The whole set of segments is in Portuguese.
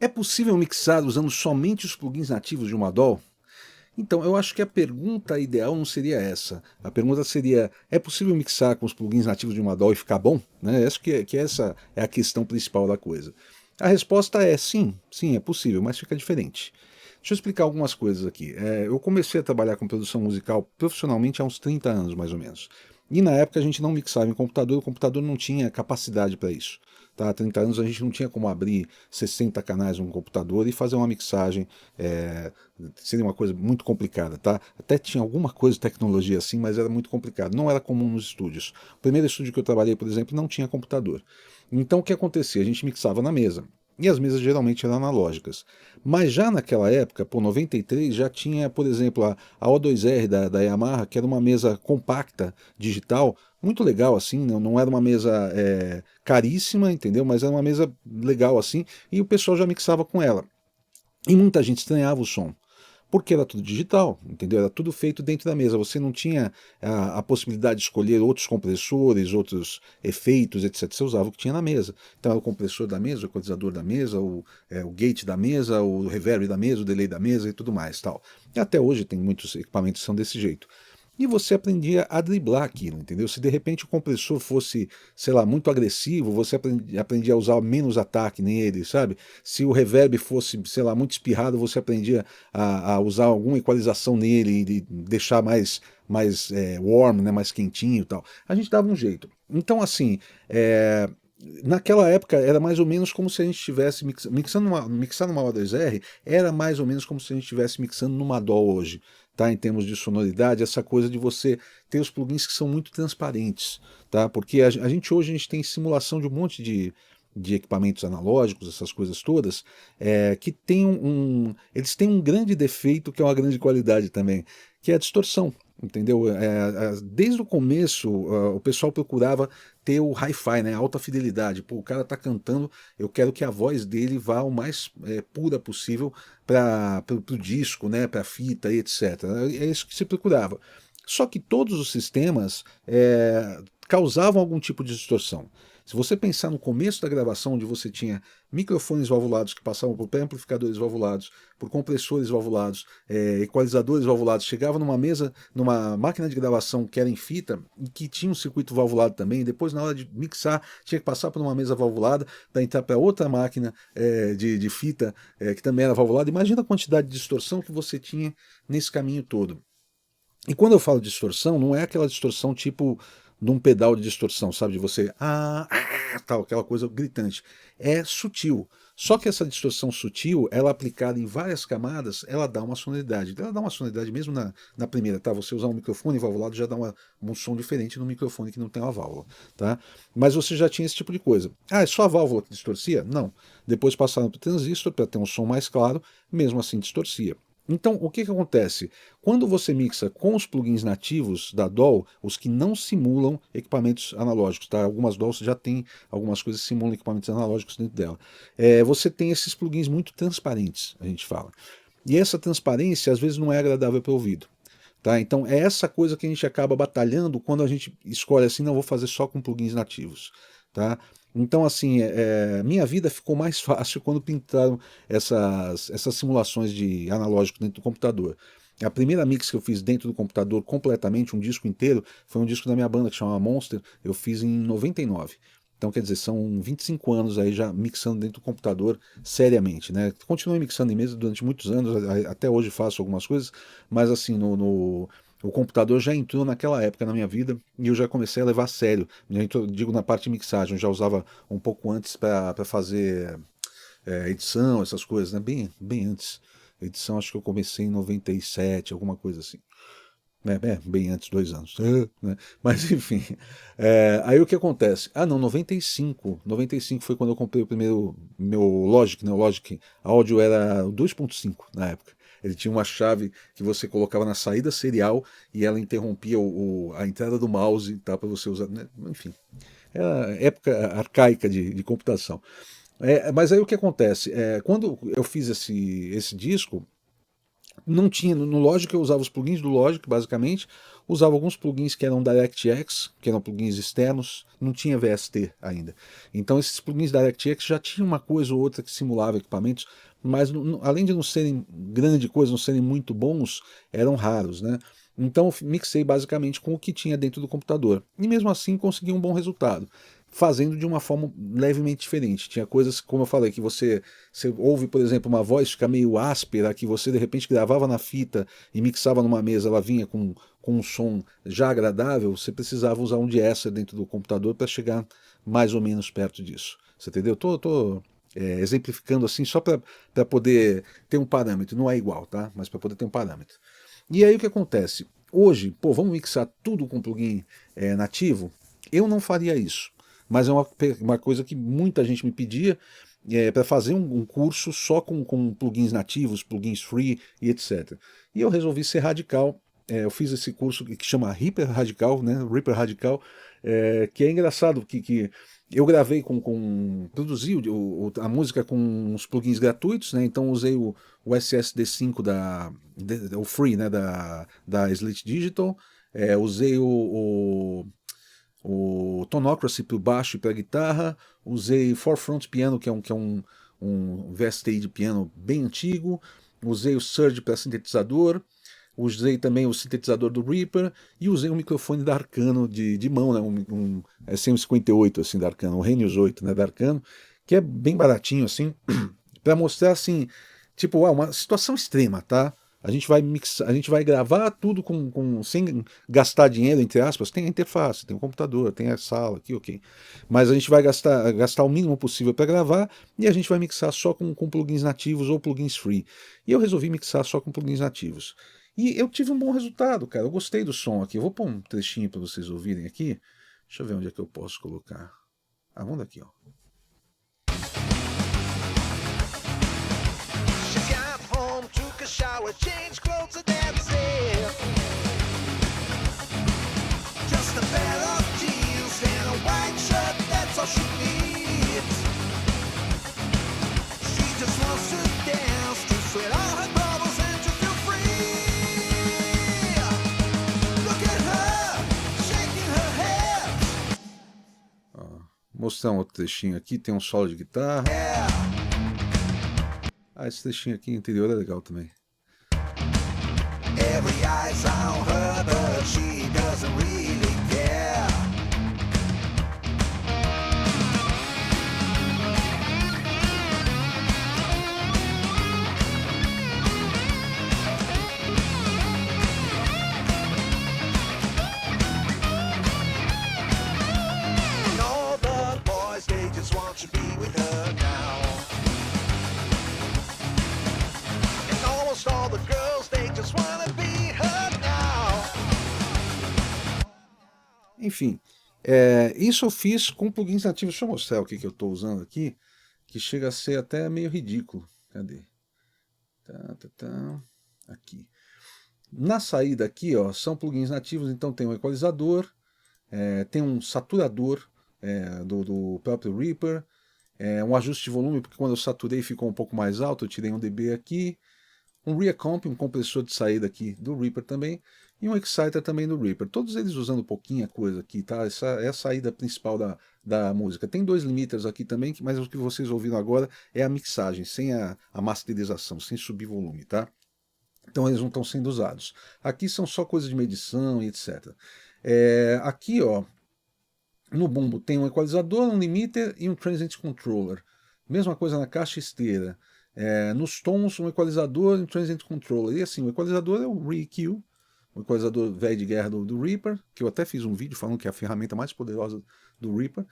É possível mixar usando somente os plugins nativos de uma DAW? Então, eu acho que a pergunta ideal não seria essa. A pergunta seria: é possível mixar com os plugins nativos de uma DAW e ficar bom? Né? Acho que essa é a questão principal da coisa. A resposta é sim, sim, é possível, mas fica diferente. Deixa eu explicar algumas coisas aqui. Eu comecei a trabalhar com produção musical profissionalmente há uns 30 anos, mais ou menos. E na época a gente não mixava em computador, o computador não tinha capacidade para isso. Tá? Há 30 anos a gente não tinha como abrir 60 canais no computador e fazer uma mixagem. Seria uma coisa muito complicada, tá? Até tinha alguma coisa de tecnologia assim, mas era muito complicado. Não era comum nos estúdios. O primeiro estúdio que eu trabalhei, por exemplo, não tinha computador. Então o que acontecia? A gente mixava na mesa. E as mesas geralmente eram analógicas. Mas já naquela época, por 93, já tinha, por exemplo, a O2R da Yamaha, que era uma mesa compacta, digital, muito legal assim, não era uma mesa caríssima, entendeu? Mas era uma mesa legal assim, e o pessoal já mixava com ela. E muita gente estranhava o som, porque era tudo digital, entendeu? Era tudo feito dentro da mesa. Você não tinha a possibilidade de escolher outros compressores, outros efeitos, etc. Você usava o que tinha na mesa. Então era o compressor da mesa, o equalizador da mesa, o gate da mesa, o reverb da mesa, o delay da mesa e tudo mais, tal. E até hoje tem muitos equipamentos que são desse jeito. E você aprendia a driblar aquilo, entendeu? Se de repente o compressor fosse, sei lá, muito agressivo, você aprendia a usar menos ataque nele, sabe? Se o reverb fosse, sei lá, muito espirrado, você aprendia a usar alguma equalização nele e deixar mais warm, né, mais quentinho e tal. A gente dava um jeito. Então, assim, naquela época era mais ou menos como se a gente estivesse mixando numa O2R, era mais ou menos como se a gente estivesse mixando numa DAW hoje, tá? Em termos de sonoridade, essa coisa de você ter os plugins que são muito transparentes, tá? Porque a gente hoje a gente tem simulação de um monte de equipamentos analógicos, essas coisas todas, que tem eles têm um grande defeito que é uma grande qualidade também, que é a distorção. Entendeu? Desde o começo, o pessoal procurava ter o hi-fi, né? Alta fidelidade. Pô, o cara tá cantando, eu quero que a voz dele vá o mais pura possível para o disco, né? Para a fita e etc. É isso que se procurava. Só que todos os sistemas causavam algum tipo de distorção. Se você pensar no começo da gravação, onde você tinha microfones valvulados que passavam por pré-amplificadores valvulados, por compressores valvulados, equalizadores valvulados, chegava numa mesa, numa máquina de gravação que era em fita e que tinha um circuito valvulado também, depois na hora de mixar tinha que passar por uma mesa valvulada para entrar para outra máquina de fita que também era valvulada. Imagina a quantidade de distorção que você tinha nesse caminho todo. E quando eu falo distorção, não é aquela distorção tipo num pedal de distorção, sabe? De você, tal, aquela coisa gritante. É sutil. Só que essa distorção sutil, ela aplicada em várias camadas, ela dá uma sonoridade. Ela dá uma sonoridade mesmo na primeira, tá? Você usar um microfone valvulado já dá um som diferente no microfone que não tem uma válvula, tá? Mas você já tinha esse tipo de coisa. Ah, é só a válvula que distorcia? Não. Depois passaram para o transistor para ter um som mais claro, mesmo assim distorcia. Então, o que acontece? Quando você mixa com os plugins nativos da DAW, os que não simulam equipamentos analógicos, tá? Algumas DAWs já têm algumas coisas que simulam equipamentos analógicos dentro dela. Você tem esses plugins muito transparentes, a gente fala. E essa transparência às vezes não é agradável para o ouvido. Tá? Então é essa coisa que a gente acaba batalhando quando a gente escolhe assim, não vou fazer só com plugins nativos. Tá? Então, assim, minha vida ficou mais fácil quando pintaram essas simulações de analógico dentro do computador. A primeira mix que eu fiz dentro do computador completamente, um disco inteiro, foi um disco da minha banda que chama Monster, eu fiz em 99. Então, quer dizer, são 25 anos aí já mixando dentro do computador seriamente, né? Continuei mixando em mesa durante muitos anos, até hoje faço algumas coisas, mas assim, o computador já entrou naquela época na minha vida e eu já comecei a levar a sério. Já entrou, digo, na parte de mixagem, eu já usava um pouco antes para fazer edição, essas coisas, né? Bem antes. Edição acho que eu comecei em 97, alguma coisa assim. Bem antes, 2 anos. Né? Mas enfim. Aí o que acontece? Ah, não, 95. 95 foi quando eu comprei o primeiro meu Logic, né? O Logic áudio era o 2.5 na época. Ele tinha uma chave que você colocava na saída serial e ela interrompia a entrada do mouse, tá, para você usar. Né? Enfim, era época arcaica de computação. Mas aí o que acontece? Quando eu fiz esse disco, Não tinha, no Logic eu usava os plugins do Logic, basicamente, usava alguns plugins que eram DirectX, que eram plugins externos, não tinha VST ainda. Então esses plugins DirectX já tinham uma coisa ou outra que simulava equipamentos, mas além de não serem grande coisa, não serem muito bons, eram raros, né? Então eu mixei basicamente com o que tinha dentro do computador. E mesmo assim consegui um bom resultado, fazendo de uma forma levemente diferente. Tinha coisas, como eu falei, que você ouve, por exemplo, uma voz ficar meio áspera, que você de repente gravava na fita e mixava numa mesa, ela vinha com um som já agradável, você precisava usar um de-esser dentro do computador para chegar mais ou menos perto disso. Você entendeu? Tô exemplificando assim só para poder ter um parâmetro. Não é igual, tá? Mas para poder ter um parâmetro. E aí o que acontece? Hoje, pô, vamos mixar tudo com plugin nativo? Eu não faria isso. Mas é uma coisa que muita gente me pedia para fazer um curso só com plugins nativos, plugins free e etc. E eu resolvi ser radical. Eu fiz esse curso que chama Reaper Radical, né? Reaper Radical, que é engraçado que eu gravei produzi a música com os plugins gratuitos, né? Então usei o SSD5 o Free, né? Da Slate Digital, usei o Tonocracy para o baixo e para a guitarra, usei Forefront Piano, que é um VST de piano bem antigo, usei o Surge para sintetizador, usei também o sintetizador do Reaper e usei um microfone da Arcano de mão, né, um SM58 assim, da Arcano, o Renius 8, né, da Arcano, que é bem baratinho assim, para mostrar assim, tipo, uma situação extrema, tá? A gente vai mixar, a gente vai gravar tudo sem gastar dinheiro, entre aspas. Tem a interface, tem o computador, tem a sala aqui, ok. Mas a gente vai gastar o mínimo possível para gravar e a gente vai mixar só com plugins nativos ou plugins free. E eu resolvi mixar só com plugins nativos. E eu tive um bom resultado, cara. Eu gostei do som aqui. Eu vou pôr um trechinho para vocês ouvirem aqui. Deixa eu ver onde é que eu posso colocar. Ah, vamos daqui, ó. Shower, change clothes, and that's it. Just a pair of jeans and a white shirt, that's all she needs. She just wants to dance, to sweat all her bubbles and to feel free. Look at her, shaking her head. Mostrar um outro trechinho aqui, tem um solo de guitarra. Esse trechinho aqui interior é legal também. Every eye's on her, but she doesn't really care. And all the boys, they just want to be with her now. And almost all the girls, they just want to be. Enfim, isso eu fiz com plugins nativos. Deixa eu mostrar o que eu estou usando aqui, que chega a ser até meio ridículo. Cadê? Aqui. Na saída aqui, ó, são plugins nativos, então tem um equalizador, tem um saturador do próprio Reaper, um ajuste de volume, porque quando eu saturei ficou um pouco mais alto, eu tirei um dB aqui, um Reacomp, um compressor de saída aqui do Reaper também, e um Exciter também do Reaper. Todos eles usando pouquinha coisa aqui, tá? Essa é a saída principal da música. Tem 2 limiters aqui também, mas o que vocês ouviram agora é a mixagem, sem a masterização, sem subir volume, tá? Então eles não estão sendo usados. Aqui são só coisas de medição e etc. Aqui, ó, no bumbo tem um equalizador, um limiter e um transient controller. Mesma coisa na caixa esteira. Nos tons, um equalizador e um transient controller. E assim, o equalizador é o ReEQ, o equalizador velho de guerra do Reaper, que eu até fiz um vídeo falando que é a ferramenta mais poderosa do Reaper.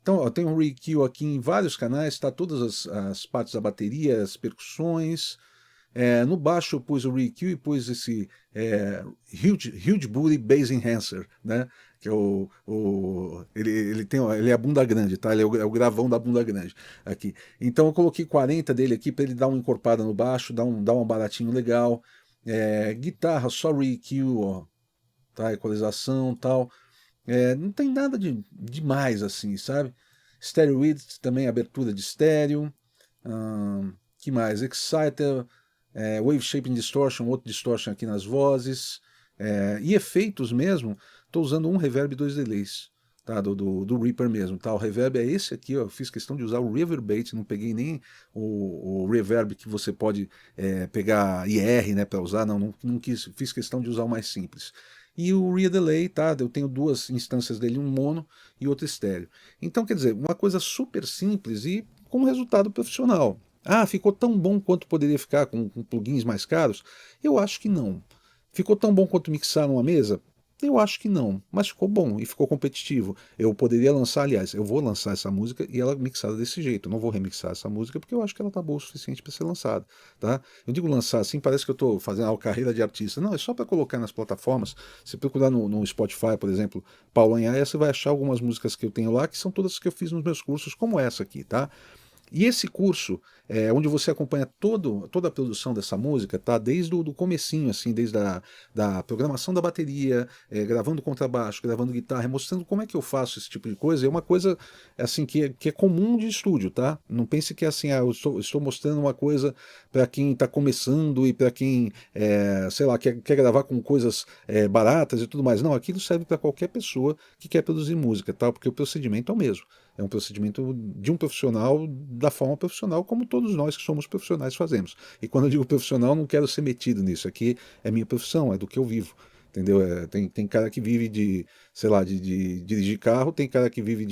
Então, ó, tem um ReEQ aqui em vários canais, está todas as partes da bateria, as percussões. No baixo eu pus o ReEQ e pus esse Huge Booty Bass Enhancer, né? Que é ele é a bunda grande, tá? Ele é o gravão da bunda grande aqui. Então eu coloquei 40 dele aqui para ele dar uma encorpada no baixo, dar um baratinho legal. Guitarra, só ReEQ, ó, tá? Equalização e tal. Não tem nada de demais assim, sabe? Stereo width também, abertura de estéreo. Que mais? Exciter. Wave Shaping Distortion, outro distortion aqui nas vozes, e efeitos mesmo, estou usando um reverb e 2 delays. Tá, do Reaper mesmo, tá? O reverb é esse aqui, ó. Eu fiz questão de usar o Reverbate, não peguei nem o reverb que você pode pegar IR, né, para usar, não quis, fiz questão de usar o mais simples. E o Rear Delay, tá? Eu tenho duas instâncias dele, um mono e outro estéreo. Então, quer dizer, uma coisa super simples e com resultado profissional. Ah, ficou tão bom quanto poderia ficar com plugins mais caros? Eu acho que não. Ficou tão bom quanto mixar numa mesa? Eu acho que não, mas ficou bom e ficou competitivo. Eu poderia lançar, aliás, eu vou lançar essa música e ela mixada desse jeito. Eu não vou remixar essa música porque eu acho que ela tá boa o suficiente para ser lançada, tá? Eu digo lançar assim, parece que eu estou fazendo uma carreira de artista. Não, é só para colocar nas plataformas. Se procurar no Spotify, por exemplo, Paulo Anhaia, você vai achar algumas músicas que eu tenho lá que são todas que eu fiz nos meus cursos, como essa aqui, tá? E esse curso, onde você acompanha toda a produção dessa música, tá? Desde o do comecinho, assim, desde da programação da bateria, gravando contrabaixo, gravando guitarra, mostrando como é que eu faço esse tipo de coisa. É uma coisa assim que é comum de estúdio, tá? Não pense que é assim, eu estou mostrando uma coisa para quem está começando e para quem, sei lá, quer gravar com coisas baratas e tudo mais. Não, aquilo serve para qualquer pessoa que quer produzir música, tá? Porque o procedimento é o mesmo. É um procedimento de um profissional, da forma profissional, como todos nós que somos profissionais fazemos. E quando eu digo profissional, não quero ser metido nisso. Aqui é minha profissão, é do que eu vivo. Entendeu? Tem cara que vive de, sei lá, de dirigir carro, tem cara que vive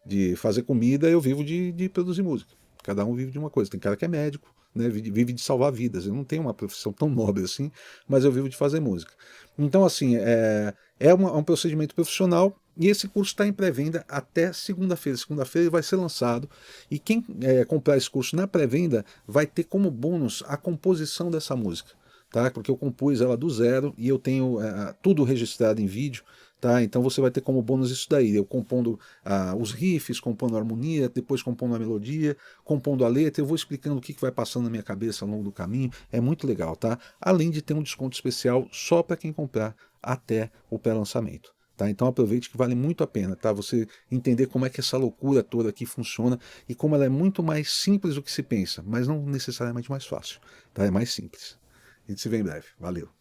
de fazer comida, eu vivo de produzir música. Cada um vive de uma coisa. Tem cara que é médico, né, vive de salvar vidas. Eu não tenho uma profissão tão nobre assim, mas eu vivo de fazer música. Então, assim, um procedimento profissional e esse curso está em pré-venda até segunda-feira. Segunda-feira ele vai ser lançado e quem comprar esse curso na pré-venda vai ter como bônus a composição dessa música. Tá? Porque eu compus ela do zero e eu tenho tudo registrado em vídeo. Tá? Então você vai ter como bônus isso daí, eu compondo os riffs, compondo a harmonia, depois compondo a melodia, compondo a letra, eu vou explicando o que vai passando na minha cabeça ao longo do caminho, é muito legal, tá? Além de ter um desconto especial só para quem comprar até o pré-lançamento. Tá? Então aproveite que vale muito a pena, tá? Você entender como é que essa loucura toda aqui funciona e como ela é muito mais simples do que se pensa, mas não necessariamente mais fácil, tá? É mais simples. A gente se vê em breve. Valeu!